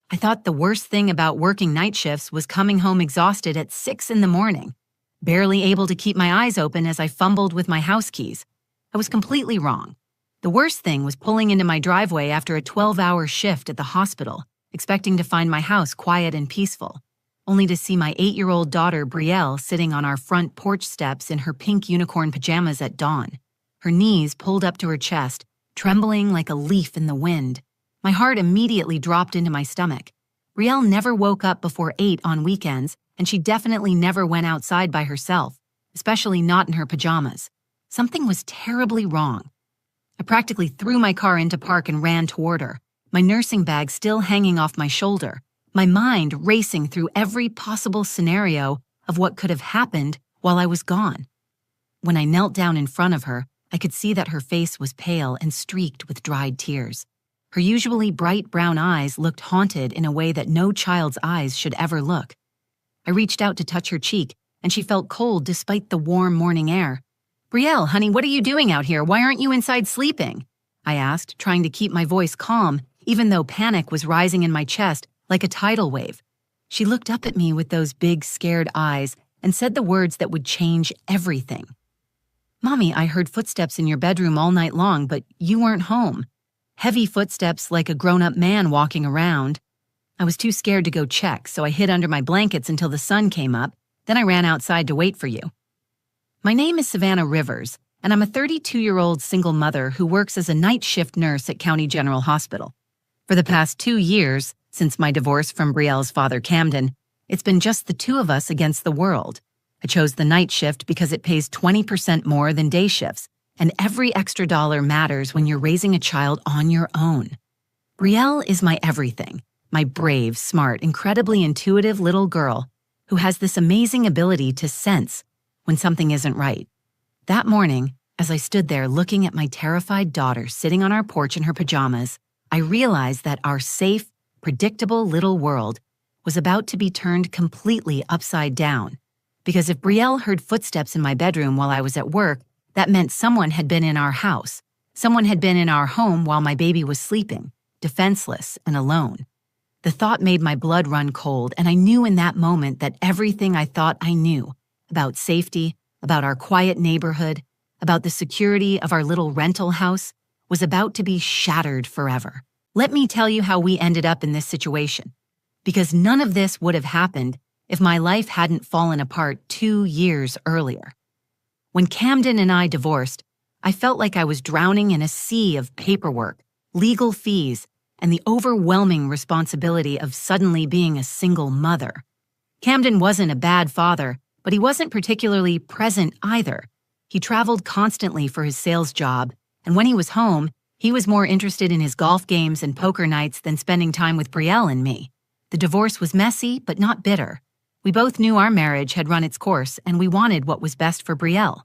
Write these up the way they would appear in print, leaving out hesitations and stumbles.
I thought the worst thing about working night shifts was coming home exhausted at 6 in the morning, barely able to keep my eyes open as I fumbled with my house keys. I was completely wrong. The worst thing was pulling into my driveway after a 12-hour shift at the hospital, expecting to find my house quiet and peaceful, only to see my 8-year-old daughter Brielle sitting on our front porch steps in her pink unicorn pajamas at dawn, her knees pulled up to her chest, trembling like a leaf in the wind. My heart immediately dropped into my stomach. Brielle never woke up before 8 on weekends, and she definitely never went outside by herself, especially not in her pajamas. Something was terribly wrong. I practically threw my car into park and ran toward her, my nursing bag still hanging off my shoulder, my mind racing through every possible scenario of what could have happened while I was gone. When I knelt down in front of her, I could see that her face was pale and streaked with dried tears. Her usually bright brown eyes looked haunted in a way that no child's eyes should ever look. I reached out to touch her cheek, and she felt cold despite the warm morning air. "Brielle, honey, what are you doing out here? Why aren't you inside sleeping?" I asked, trying to keep my voice calm, even though panic was rising in my chest like a tidal wave. She looked up at me with those big, scared eyes and said the words that would change everything. "Mommy, I heard footsteps in your bedroom all night long, but you weren't home. Heavy footsteps like a grown-up man walking around. I was too scared to go check, so I hid under my blankets until the sun came up. Then I ran outside to wait for you." My name is Savannah Rivers, and I'm a 32-year-old single mother who works as a night shift nurse at County General Hospital. For the past 2 years, since my divorce from Brielle's father Camden, it's been just the two of us against the world. I chose the night shift because it pays 20% more than day shifts, and every extra dollar matters when you're raising a child on your own. Brielle is my everything, my brave, smart, incredibly intuitive little girl who has this amazing ability to sense when something isn't right. That morning, as I stood there looking at my terrified daughter sitting on our porch in her pajamas, I realized that our safe, predictable little world was about to be turned completely upside down. Because if Brielle heard footsteps in my bedroom while I was at work, that meant someone had been in our house. Someone had been in our home while my baby was sleeping, defenseless and alone. The thought made my blood run cold, and I knew in that moment that everything I thought I knew about safety, about our quiet neighborhood, about the security of our little rental house was about to be shattered forever. Let me tell you how we ended up in this situation, because none of this would have happened if my life hadn't fallen apart 2 years earlier. When Camden and I divorced, I felt like I was drowning in a sea of paperwork, legal fees, and the overwhelming responsibility of suddenly being a single mother. Camden wasn't a bad father, but he wasn't particularly present either. He traveled constantly for his sales job, and when he was home, he was more interested in his golf games and poker nights than spending time with Brielle and me. The divorce was messy, but not bitter. We both knew our marriage had run its course, and we wanted what was best for Brielle.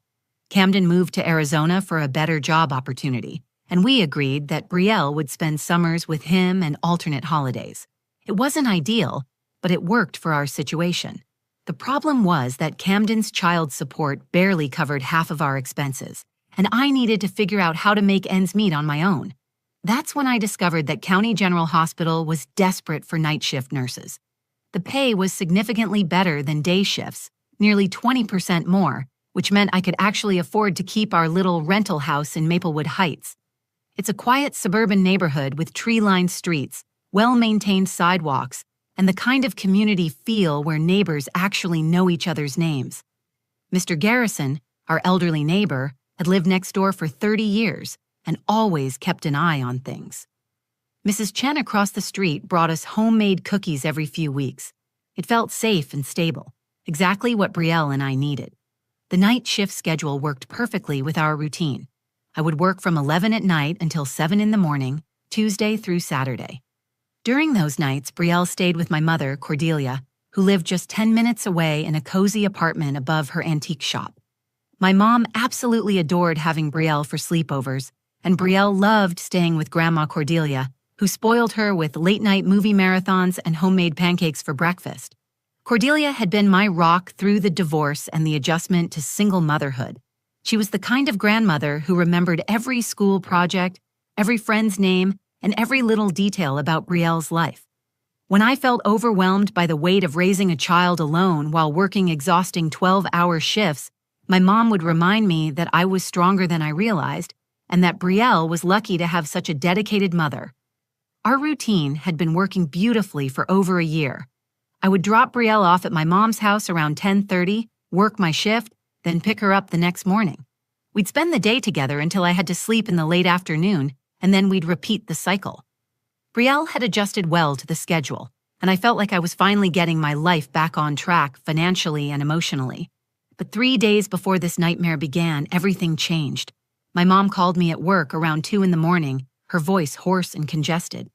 Camden moved to Arizona for a better job opportunity, and we agreed that Brielle would spend summers with him and alternate holidays. It wasn't ideal, but it worked for our situation. The problem was that Camden's child support barely covered half of our expenses, and I needed to figure out how to make ends meet on my own. That's when I discovered that County General Hospital was desperate for night shift nurses. The pay was significantly better than day shifts, nearly 20% more, which meant I could actually afford to keep our little rental house in Maplewood Heights. It's a quiet suburban neighborhood with tree-lined streets, well-maintained sidewalks, and the kind of community feel where neighbors actually know each other's names. Mr. Garrison, our elderly neighbor, had lived next door for 30 years and always kept an eye on things. Mrs. Chen across the street brought us homemade cookies every few weeks. It felt safe and stable, exactly what Brielle and I needed. The night shift schedule worked perfectly with our routine. I would work from 11 at night until 7 in the morning, Tuesday through Saturday. During those nights, Brielle stayed with my mother, Cordelia, who lived just 10 minutes away in a cozy apartment above her antique shop. My mom absolutely adored having Brielle for sleepovers, and Brielle loved staying with Grandma Cordelia, who spoiled her with late-night movie marathons and homemade pancakes for breakfast. Cordelia had been my rock through the divorce and the adjustment to single motherhood. She was the kind of grandmother who remembered every school project, every friend's name, and every little detail about Brielle's life. When I felt overwhelmed by the weight of raising a child alone while working exhausting 12-hour shifts, my mom would remind me that I was stronger than I realized and that Brielle was lucky to have such a dedicated mother. Our routine had been working beautifully for over a year. I would drop Brielle off at my mom's house around 10:30, work my shift, then pick her up the next morning. We'd spend the day together until I had to sleep in the late afternoon, and then we'd repeat the cycle. Brielle had adjusted well to the schedule, and I felt like I was finally getting my life back on track financially and emotionally. But 3 days before this nightmare began, everything changed. My mom called me at work around 2 in the morning, her voice hoarse and congested.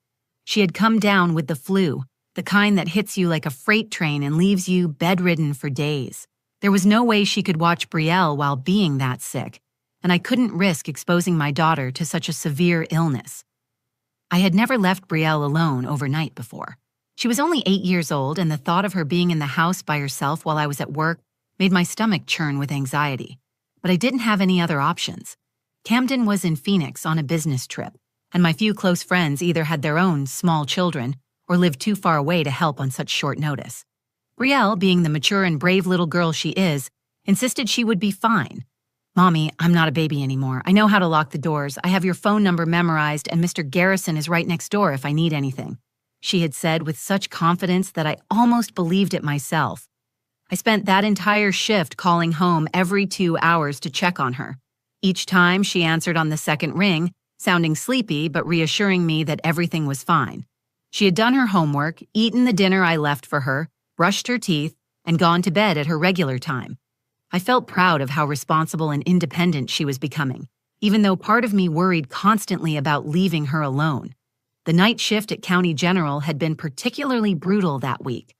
She had come down with the flu, the kind that hits you like a freight train and leaves you bedridden for days. There was no way she could watch Brielle while being that sick, and I couldn't risk exposing my daughter to such a severe illness. I had never left Brielle alone overnight before. She was only 8 years old, and the thought of her being in the house by herself while I was at work made my stomach churn with anxiety. But I didn't have any other options. Camden was in Phoenix on a business trip, and my few close friends either had their own small children or lived too far away to help on such short notice. Brielle, being the mature and brave little girl she is, insisted she would be fine. "Mommy, I'm not a baby anymore. I know how to lock the doors. I have your phone number memorized, and Mr. Garrison is right next door if I need anything," she had said with such confidence that I almost believed it myself. I spent that entire shift calling home every 2 hours to check on her. Each time she answered on the second ring, sounding sleepy but reassuring me that everything was fine. She had done her homework, eaten the dinner I left for her, brushed her teeth, and gone to bed at her regular time. I felt proud of how responsible and independent she was becoming, even though part of me worried constantly about leaving her alone. The night shift at County General had been particularly brutal that week.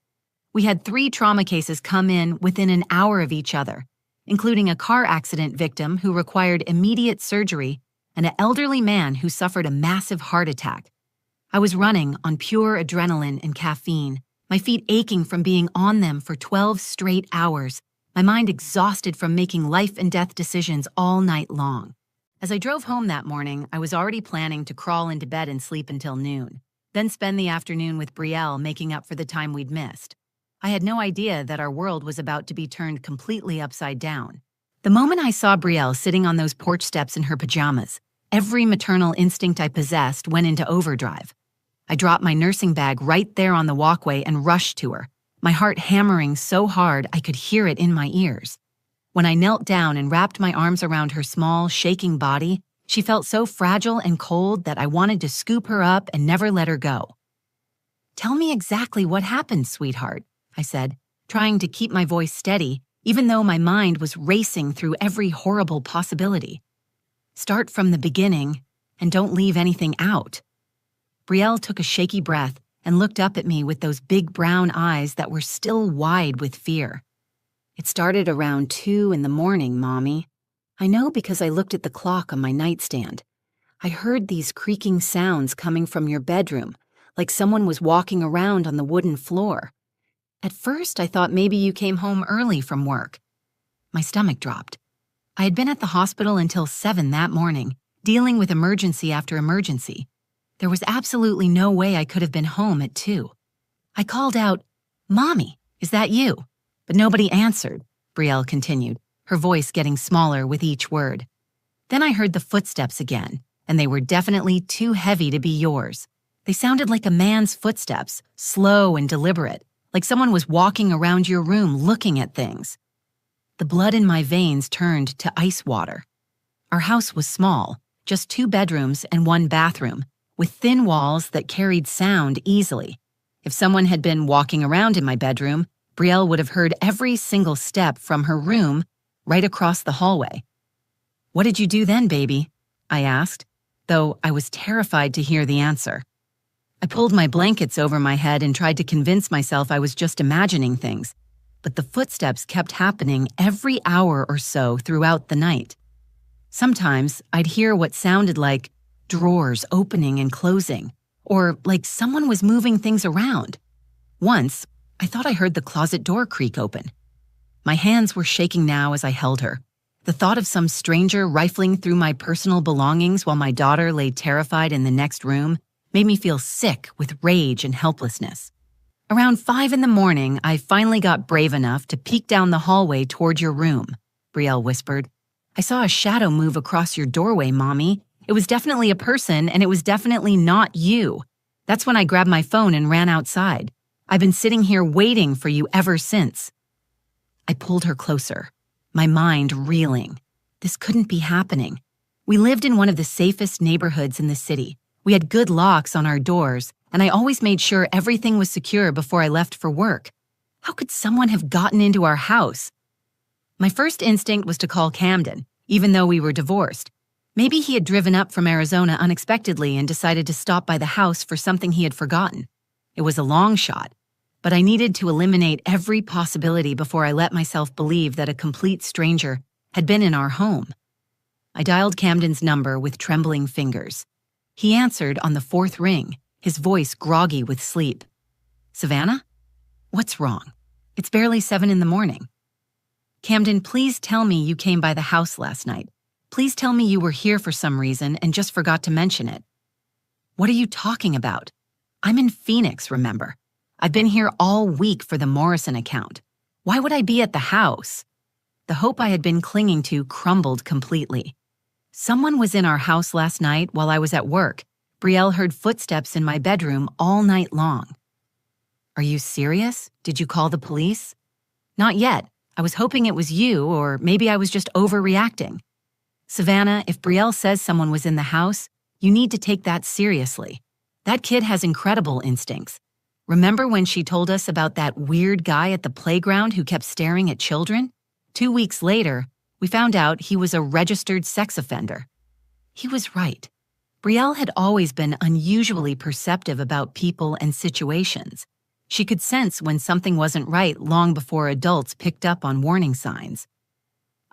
We had 3 trauma cases come in within an hour of each other, including a car accident victim who required immediate surgery and an elderly man who suffered a massive heart attack. I was running on pure adrenaline and caffeine, my feet aching from being on them for 12 straight hours, my mind exhausted from making life and death decisions all night long. As I drove home that morning, I was already planning to crawl into bed and sleep until noon, then spend the afternoon with Brielle making up for the time we'd missed. I had no idea that our world was about to be turned completely upside down. The moment I saw Brielle sitting on those porch steps in her pajamas, every maternal instinct I possessed went into overdrive. I dropped my nursing bag right there on the walkway and rushed to her, my heart hammering so hard I could hear it in my ears. When I knelt down and wrapped my arms around her small, shaking body, she felt so fragile and cold that I wanted to scoop her up and never let her go. "Tell me exactly what happened, sweetheart," I said, trying to keep my voice steady, even though my mind was racing through every horrible possibility. "Start from the beginning, and don't leave anything out." Brielle took a shaky breath and looked up at me with those big brown eyes that were still wide with fear. "It started around 2 in the morning, Mommy. I know because I looked at the clock on my nightstand. I heard these creaking sounds coming from your bedroom, like someone was walking around on the wooden floor. At first, I thought maybe you came home early from work." My stomach dropped. I had been at the hospital until 7 that morning, dealing with emergency after emergency. There was absolutely no way I could have been home at 2. I called out, "Mommy, is that you?" But nobody answered, Brielle continued, her voice getting smaller with each word. "Then I heard the footsteps again, and they were definitely too heavy to be yours. They sounded like a man's footsteps, slow and deliberate, like someone was walking around your room looking at things." The blood in my veins turned to ice water. Our house was small, just 2 bedrooms and 1 bathroom, with thin walls that carried sound easily. If someone had been walking around in my bedroom, Brielle would have heard every single step from her room right across the hallway. "What did you do then, baby?" I asked, though I was terrified to hear the answer. I pulled my blankets over my head and tried to convince myself I was just imagining things, but the footsteps kept happening every hour or so throughout the night. Sometimes I'd hear what sounded like drawers opening and closing, or like someone was moving things around. Once, I thought I heard the closet door creak open. My hands were shaking now as I held her. The thought of some stranger rifling through my personal belongings while my daughter lay terrified in the next room made me feel sick with rage and helplessness. Around 5 in the morning, I finally got brave enough to peek down the hallway toward your room, Brielle whispered. I saw a shadow move across your doorway, Mommy. It was definitely a person, and it was definitely not you. That's when I grabbed my phone and ran outside. I've been sitting here waiting for you ever since. I pulled her closer, my mind reeling. This couldn't be happening. We lived in one of the safest neighborhoods in the city. We had good locks on our doors, and I always made sure everything was secure before I left for work. How could someone have gotten into our house? My first instinct was to call Camden, even though we were divorced. Maybe he had driven up from Arizona unexpectedly and decided to stop by the house for something he had forgotten. It was a long shot, but I needed to eliminate every possibility before I let myself believe that a complete stranger had been in our home. I dialed Camden's number with trembling fingers. He answered on the 4th ring, his voice groggy with sleep. Savannah? What's wrong? It's barely 7 in the morning. Camden, please tell me you came by the house last night. Please tell me you were here for some reason and just forgot to mention it. What are you talking about? I'm in Phoenix, remember? I've been here all week for the Morrison account. Why would I be at the house? The hope I had been clinging to crumbled completely. Someone was in our house last night while I was at work. Brielle heard footsteps in my bedroom all night long. Are you serious? Did you call the police? Not yet. I was hoping it was you, or maybe I was just overreacting. Savannah, if Brielle says someone was in the house, you need to take that seriously. That kid has incredible instincts. Remember when she told us about that weird guy at the playground who kept staring at children? 2 weeks later, we found out he was a registered sex offender. He was right. Brielle had always been unusually perceptive about people and situations. She could sense when something wasn't right long before adults picked up on warning signs.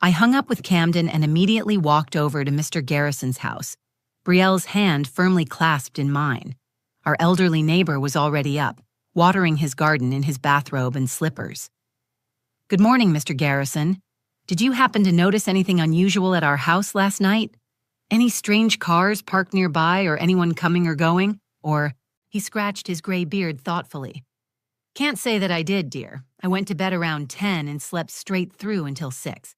I hung up with Camden and immediately walked over to Mr. Garrison's house, Brielle's hand firmly clasped in mine. Our elderly neighbor was already up, watering his garden in his bathrobe and slippers. Good morning, Mr. Garrison. Did you happen to notice anything unusual at our house last night? Any strange cars parked nearby or anyone coming or going? Or, he scratched his gray beard thoughtfully. Can't say that I did, dear. I went to bed around 10 and slept straight through until 6.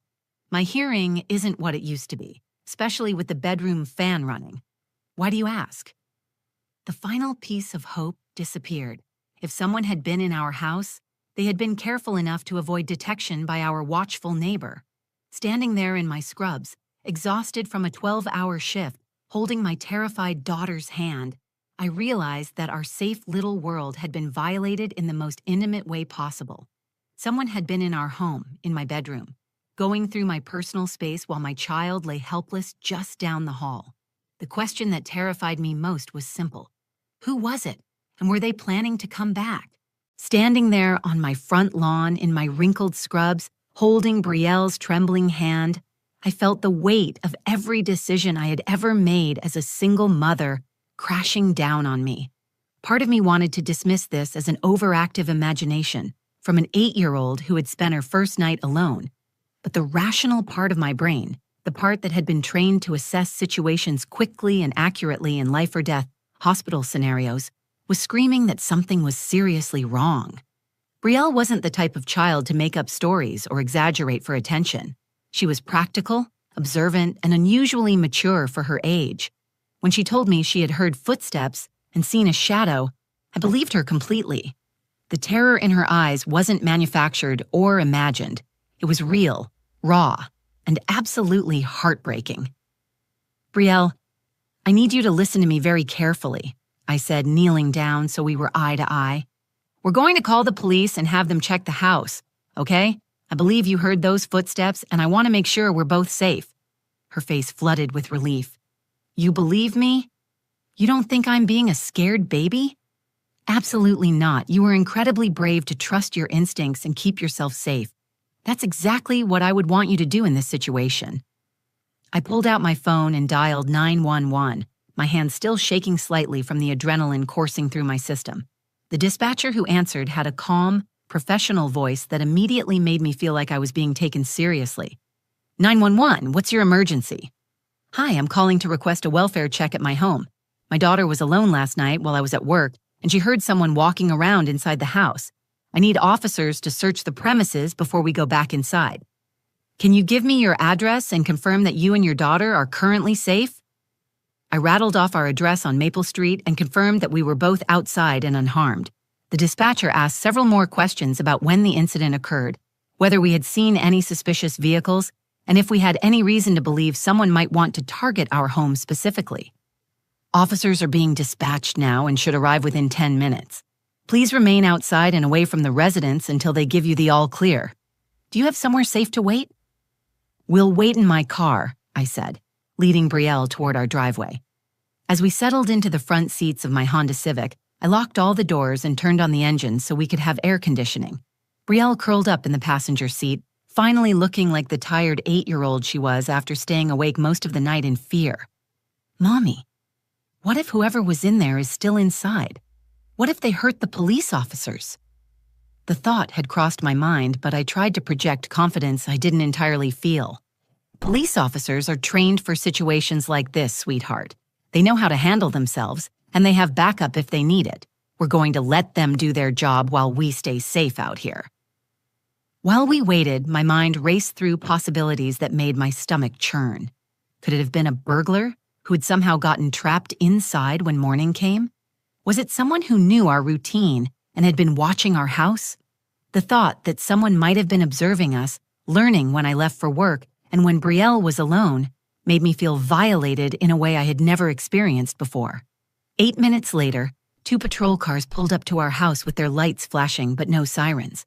My hearing isn't what it used to be, especially with the bedroom fan running. Why do you ask? The final piece of hope disappeared. If someone had been in our house, they had been careful enough to avoid detection by our watchful neighbor. Standing there in my scrubs, exhausted from a 12-hour shift, holding my terrified daughter's hand, I realized that our safe little world had been violated in the most intimate way possible. Someone had been in our home, in my bedroom, going through my personal space while my child lay helpless just down the hall. The question that terrified me most was simple. Who was it? And were they planning to come back? Standing there on my front lawn in my wrinkled scrubs, holding Brielle's trembling hand, I felt the weight of every decision I had ever made as a single mother crashing down on me. Part of me wanted to dismiss this as an overactive imagination from an 8-year-old who had spent her first night alone. But the rational part of my brain, the part that had been trained to assess situations quickly and accurately in life or death hospital scenarios, was screaming that something was seriously wrong. Brielle wasn't the type of child to make up stories or exaggerate for attention. She was practical, observant, and unusually mature for her age. When she told me she had heard footsteps and seen a shadow, I believed her completely. The terror in her eyes wasn't manufactured or imagined. It was real, raw, and absolutely heartbreaking. Brielle, I need you to listen to me very carefully, I said, kneeling down so we were eye to eye. We're going to call the police and have them check the house, okay? I believe you heard those footsteps, and I want to make sure we're both safe. Her face flooded with relief. You believe me? You don't think I'm being a scared baby? Absolutely not. You were incredibly brave to trust your instincts and keep yourself safe. That's exactly what I would want you to do in this situation. I pulled out my phone and dialed 911, my hand still shaking slightly from the adrenaline coursing through my system. The dispatcher who answered had a calm, professional voice that immediately made me feel like I was being taken seriously. 911, what's your emergency? Hi, I'm calling to request a welfare check at my home. My daughter was alone last night while I was at work, and she heard someone walking around inside the house. I need officers to search the premises before we go back inside. Can you give me your address and confirm that you and your daughter are currently safe? I rattled off our address on Maple Street and confirmed that we were both outside and unharmed. The dispatcher asked several more questions about when the incident occurred, whether we had seen any suspicious vehicles, and if we had any reason to believe someone might want to target our home specifically. Officers are being dispatched now and should arrive within 10 minutes. Please remain outside and away from the residence until they give you the all clear. Do you have somewhere safe to wait? We'll wait in my car, I said, leading Brielle toward our driveway. As we settled into the front seats of my Honda Civic, I locked all the doors and turned on the engine so we could have air conditioning. Brielle curled up in the passenger seat, finally looking like the tired 8-year-old she was after staying awake most of the night in fear. Mommy, what if whoever was in there is still inside? What if they hurt the police officers? The thought had crossed my mind, but I tried to project confidence I didn't entirely feel. Police officers are trained for situations like this, sweetheart. They know how to handle themselves, and they have backup if they need it. We're going to let them do their job while we stay safe out here. While we waited, my mind raced through possibilities that made my stomach churn. Could it have been a burglar who had somehow gotten trapped inside when morning came? Was it someone who knew our routine and had been watching our house? The thought that someone might have been observing us, learning when I left for work and when Brielle was alone, made me feel violated in a way I had never experienced before. 8 minutes later, 2 patrol cars pulled up to our house with their lights flashing but no sirens.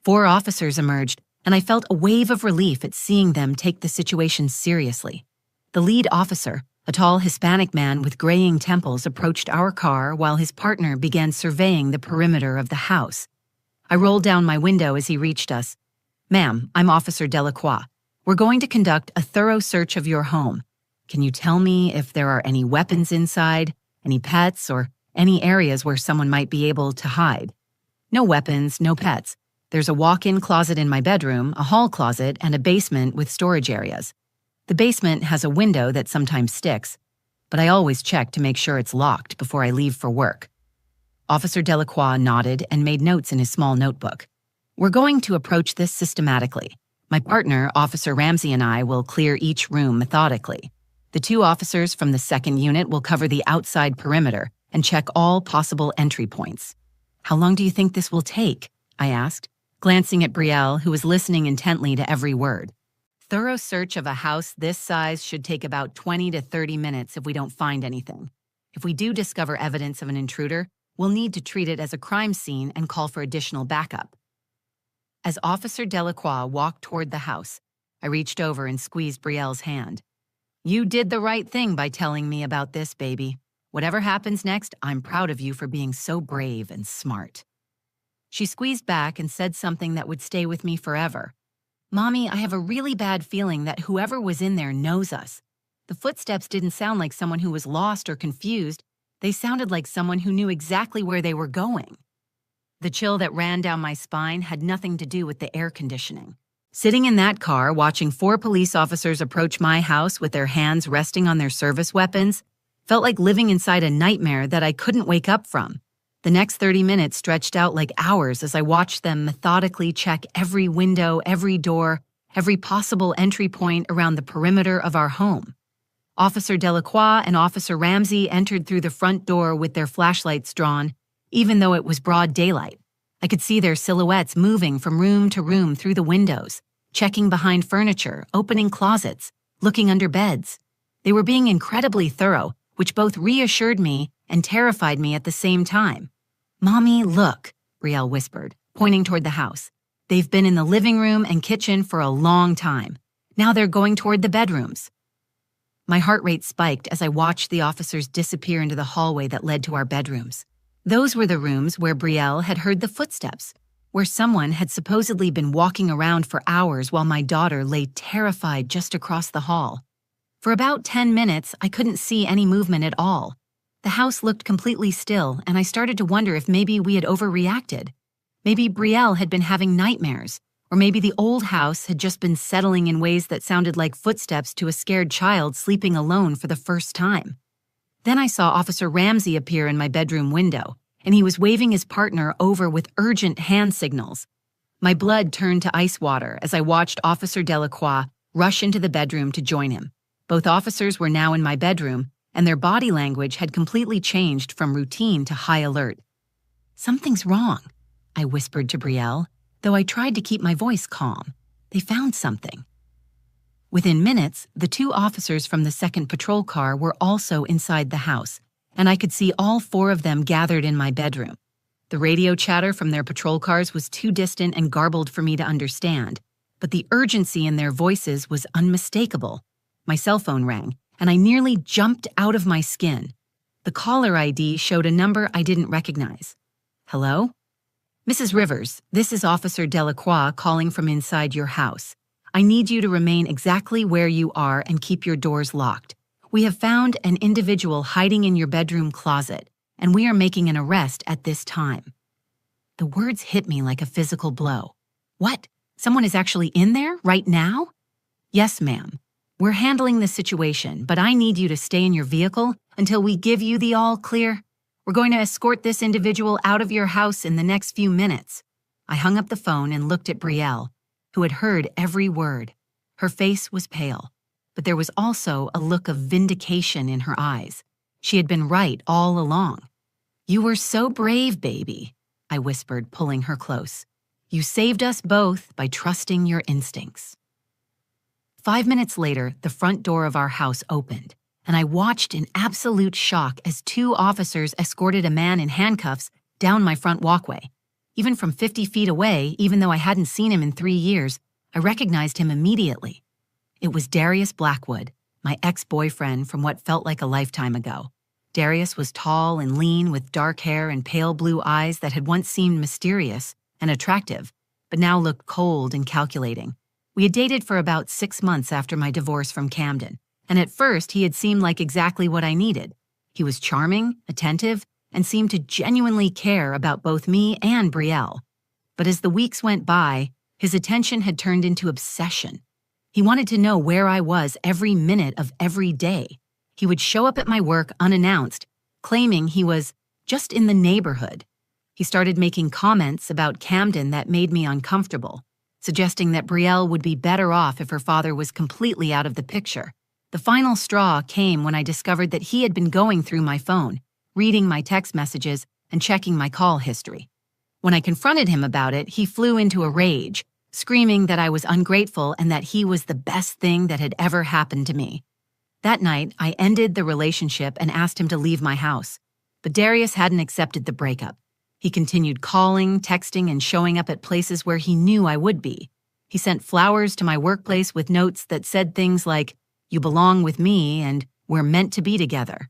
4 officers emerged, and I felt a wave of relief at seeing them take the situation seriously. The lead officer, a tall Hispanic man with graying temples, approached our car while his partner began surveying the perimeter of the house. I rolled down my window as he reached us. "Ma'am, I'm Officer Delacroix. We're going to conduct a thorough search of your home. Can you tell me if there are any weapons inside, any pets, or any areas where someone might be able to hide?" "No weapons, no pets. There's a walk-in closet in my bedroom, a hall closet, and a basement with storage areas. The basement has a window that sometimes sticks, but I always check to make sure it's locked before I leave for work." Officer Delacroix nodded and made notes in his small notebook. "We're going to approach this systematically. My partner, Officer Ramsey, and I will clear each room methodically. The 2 officers from the 2nd unit will cover the outside perimeter and check all possible entry points." "How long do you think this will take?" I asked, glancing at Brielle, who was listening intently to every word. "Thorough search of a house this size should take about 20 to 30 minutes if we don't find anything. If we do discover evidence of an intruder, we'll need to treat it as a crime scene and call for additional backup." As Officer Delacroix walked toward the house, I reached over and squeezed Brielle's hand. "You did the right thing by telling me about this, baby. Whatever happens next, I'm proud of you for being so brave and smart." She squeezed back and said something that would stay with me forever. "Mommy, I have a really bad feeling that whoever was in there knows us. The footsteps didn't sound like someone who was lost or confused. They sounded like someone who knew exactly where they were going." The chill that ran down my spine had nothing to do with the air conditioning. Sitting in that car, watching 4 police officers approach my house with their hands resting on their service weapons, felt like living inside a nightmare that I couldn't wake up from. The next 30 minutes stretched out like hours as I watched them methodically check every window, every door, every possible entry point around the perimeter of our home. Officer Delacroix and Officer Ramsey entered through the front door with their flashlights drawn, even though it was broad daylight. I could see their silhouettes moving from room to room through the windows, checking behind furniture, opening closets, looking under beds. They were being incredibly thorough, which both reassured me and terrified me at the same time. "Mommy, look," Brielle whispered, pointing toward the house. "They've been in the living room and kitchen for a long time. Now they're going toward the bedrooms." My heart rate spiked as I watched the officers disappear into the hallway that led to our bedrooms. Those were the rooms where Brielle had heard the footsteps, where someone had supposedly been walking around for hours while my daughter lay terrified just across the hall. For about 10 minutes, I couldn't see any movement at all. The house looked completely still, and I started to wonder if maybe we had overreacted. Maybe Brielle had been having nightmares, or maybe the old house had just been settling in ways that sounded like footsteps to a scared child sleeping alone for the first time. Then I saw Officer Ramsey appear in my bedroom window, and he was waving his partner over with urgent hand signals. My blood turned to ice water as I watched Officer Delacroix rush into the bedroom to join him. Both officers were now in my bedroom, and their body language had completely changed from routine to high alert. "Something's wrong," I whispered to Brielle, though I tried to keep my voice calm. They found something. Within minutes, the two officers from the second patrol car were also inside the house, and I could see all four of them gathered in my bedroom. The radio chatter from their patrol cars was too distant and garbled for me to understand, but the urgency in their voices was unmistakable. My cell phone rang, and I nearly jumped out of my skin. The caller ID showed a number I didn't recognize. "Hello? Mrs. Rivers, this is Officer Delacroix calling from inside your house. I need you to remain exactly where you are and keep your doors locked. We have found an individual hiding in your bedroom closet, and we are making an arrest at this time." The words hit me like a physical blow. What? Someone is actually in there right now? "Yes, ma'am. We're handling the situation, but I need you to stay in your vehicle until we give you the all clear. We're going to escort this individual out of your house in the next few minutes." I hung up the phone and looked at Brielle, who had heard every word. Her face was pale, but there was also a look of vindication in her eyes. She had been right all along. "You were so brave, baby," I whispered, pulling her close. "You saved us both by trusting your instincts." 5 minutes later, the front door of our house opened, and I watched in absolute shock as two officers escorted a man in handcuffs down my front walkway. Even from 50 feet away, even though I hadn't seen him in 3 years, I recognized him immediately. It was Darius Blackwood, my ex-boyfriend from what felt like a lifetime ago. Darius was tall and lean with dark hair and pale blue eyes that had once seemed mysterious and attractive, but now looked cold and calculating. We had dated for about 6 months after my divorce from Camden, and at first he had seemed like exactly what I needed. He was charming, attentive, and seemed to genuinely care about both me and Brielle. But as the weeks went by, his attention had turned into obsession. He wanted to know where I was every minute of every day. He would show up at my work unannounced, claiming he was just in the neighborhood. He started making comments about Camden that made me uncomfortable, suggesting that Brielle would be better off if her father was completely out of the picture. The final straw came when I discovered that he had been going through my phone, reading my text messages, and checking my call history. When I confronted him about it, he flew into a rage, screaming that I was ungrateful and that he was the best thing that had ever happened to me. That night, I ended the relationship and asked him to leave my house, but Darius hadn't accepted the breakup. He continued calling, texting, and showing up at places where he knew I would be. He sent flowers to my workplace with notes that said things like, "You belong with me," and "We're meant to be together."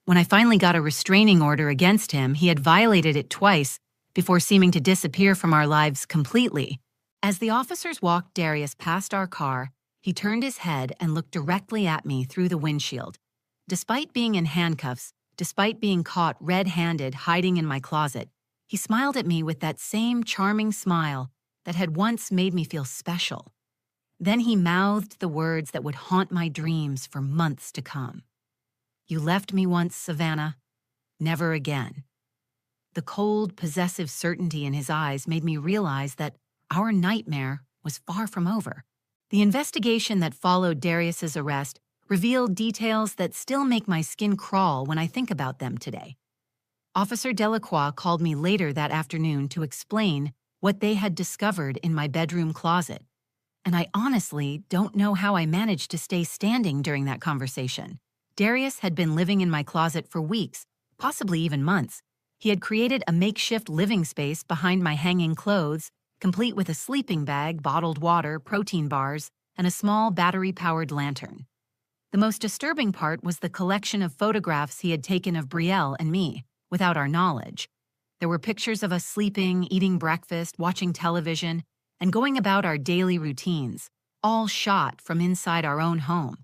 When I finally got a restraining order against him, he had violated it twice before seeming to disappear from our lives completely. As the officers walked Darius past our car, he turned his head and looked directly at me through the windshield. Despite being in handcuffs, despite being caught red-handed hiding in my closet, he smiled at me with that same charming smile that had once made me feel special. Then he mouthed the words that would haunt my dreams for months to come. "You left me once, Savannah. Never again." The cold, possessive certainty in his eyes made me realize that our nightmare was far from over. The investigation that followed Darius's arrest revealed details that still make my skin crawl when I think about them today. Officer Delacroix called me later that afternoon to explain what they had discovered in my bedroom closet, and I honestly don't know how I managed to stay standing during that conversation. Darius had been living in my closet for weeks, possibly even months. He had created a makeshift living space behind my hanging clothes, complete with a sleeping bag, bottled water, protein bars, and a small battery-powered lantern. The most disturbing part was the collection of photographs he had taken of Brielle and me, without our knowledge. There were pictures of us sleeping, eating breakfast, watching television, and going about our daily routines, all shot from inside our own home.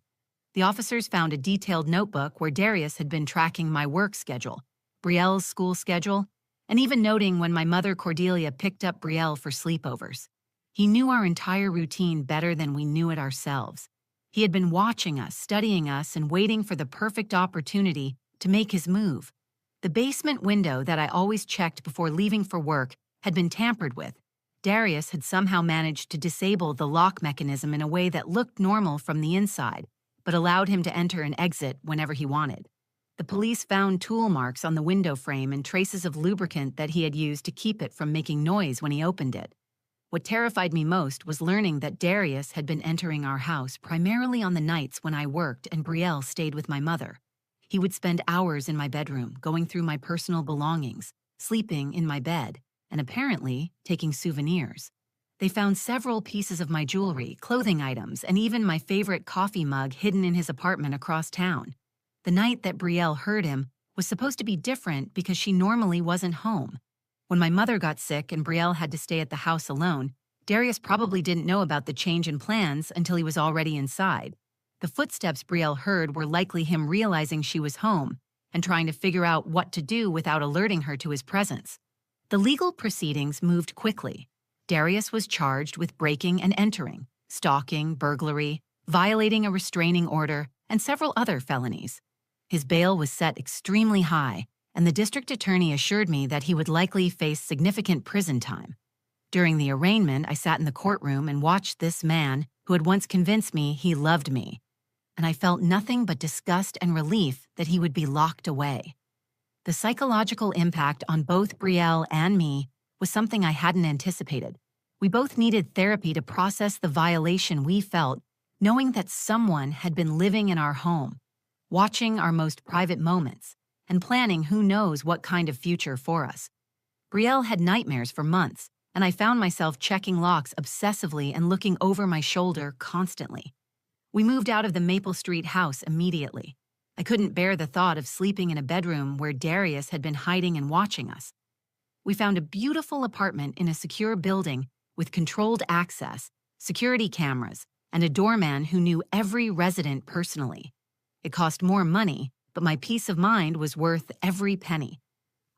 The officers found a detailed notebook where Darius had been tracking my work schedule, Brielle's school schedule, and even noting when my mother Cordelia picked up Brielle for sleepovers. He knew our entire routine better than we knew it ourselves. He had been watching us, studying us, and waiting for the perfect opportunity to make his move. The basement window that I always checked before leaving for work had been tampered with. Darius had somehow managed to disable the lock mechanism in a way that looked normal from the inside, but allowed him to enter and exit whenever he wanted. The police found tool marks on the window frame and traces of lubricant that he had used to keep it from making noise when he opened it. What terrified me most was learning that Darius had been entering our house primarily on the nights when I worked and Brielle stayed with my mother. He would spend hours in my bedroom, going through my personal belongings, sleeping in my bed, and apparently taking souvenirs. They found several pieces of my jewelry, clothing items, and even my favorite coffee mug hidden in his apartment across town. The night that Brielle heard him was supposed to be different because she normally wasn't home. When my mother got sick and Brielle had to stay at the house alone, Darius probably didn't know about the change in plans until he was already inside. The footsteps Brielle heard were likely him realizing she was home and trying to figure out what to do without alerting her to his presence. The legal proceedings moved quickly. Darius was charged with breaking and entering, stalking, burglary, violating a restraining order, and several other felonies. His bail was set extremely high, and the district attorney assured me that he would likely face significant prison time. During the arraignment, I sat in the courtroom and watched this man who had once convinced me he loved me, and I felt nothing but disgust and relief that he would be locked away. The psychological impact on both Brielle and me was something I hadn't anticipated. We both needed therapy to process the violation we felt, knowing that someone had been living in our home, watching our most private moments, and planning who knows what kind of future for us. Brielle had nightmares for months, and I found myself checking locks obsessively and looking over my shoulder constantly. We moved out of the Maple Street house immediately. I couldn't bear the thought of sleeping in a bedroom where Darius had been hiding and watching us. We found a beautiful apartment in a secure building with controlled access, security cameras, and a doorman who knew every resident personally. It cost more money, but my peace of mind was worth every penny.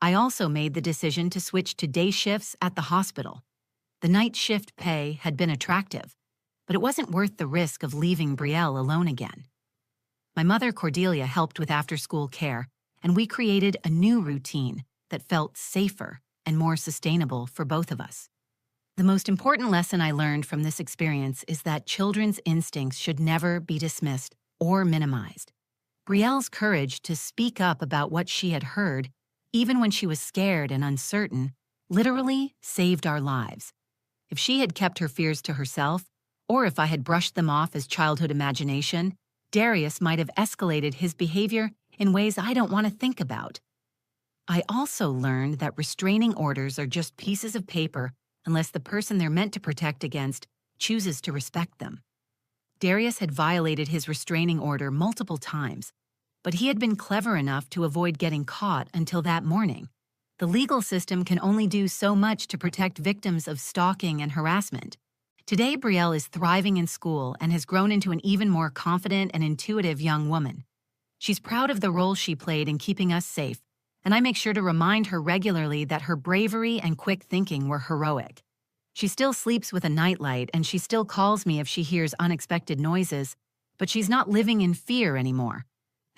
I also made the decision to switch to day shifts at the hospital. The night shift pay had been attractive, but it wasn't worth the risk of leaving Brielle alone again. My mother Cordelia helped with after-school care, and we created a new routine that felt safer and more sustainable for both of us. The most important lesson I learned from this experience is that children's instincts should never be dismissed or minimized. Brielle's courage to speak up about what she had heard, even when she was scared and uncertain, literally saved our lives. If she had kept her fears to herself, or if I had brushed them off as childhood imagination, Darius might have escalated his behavior in ways I don't want to think about. I also learned that restraining orders are just pieces of paper unless the person they're meant to protect against chooses to respect them. Darius had violated his restraining order multiple times, but he had been clever enough to avoid getting caught until that morning. The legal system can only do so much to protect victims of stalking and harassment. Today, Brielle is thriving in school and has grown into an even more confident and intuitive young woman. She's proud of the role she played in keeping us safe, and I make sure to remind her regularly that her bravery and quick thinking were heroic. She still sleeps with a nightlight, and she still calls me if she hears unexpected noises, but she's not living in fear anymore.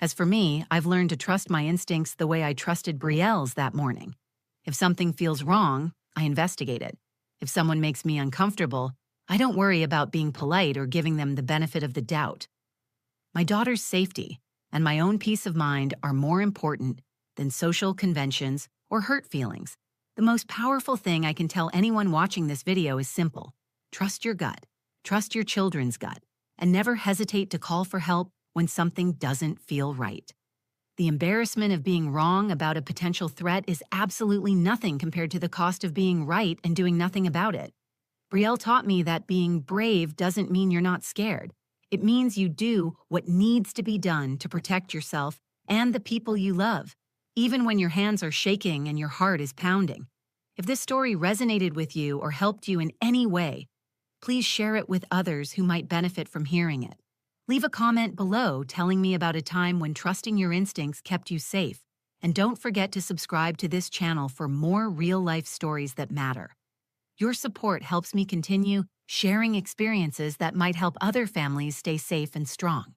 As for me, I've learned to trust my instincts the way I trusted Brielle's that morning. If something feels wrong, I investigate it. If someone makes me uncomfortable, I don't worry about being polite or giving them the benefit of the doubt. My daughter's safety and my own peace of mind are more important than social conventions or hurt feelings. The most powerful thing I can tell anyone watching this video is simple. Trust your gut, trust your children's gut, and never hesitate to call for help when something doesn't feel right. The embarrassment of being wrong about a potential threat is absolutely nothing compared to the cost of being right and doing nothing about it. Brielle taught me that being brave doesn't mean you're not scared. It means you do what needs to be done to protect yourself and the people you love, even when your hands are shaking and your heart is pounding. If this story resonated with you or helped you in any way, please share it with others who might benefit from hearing it. Leave a comment below telling me about a time when trusting your instincts kept you safe, and don't forget to subscribe to this channel for more real-life stories that matter. Your support helps me continue sharing experiences that might help other families stay safe and strong.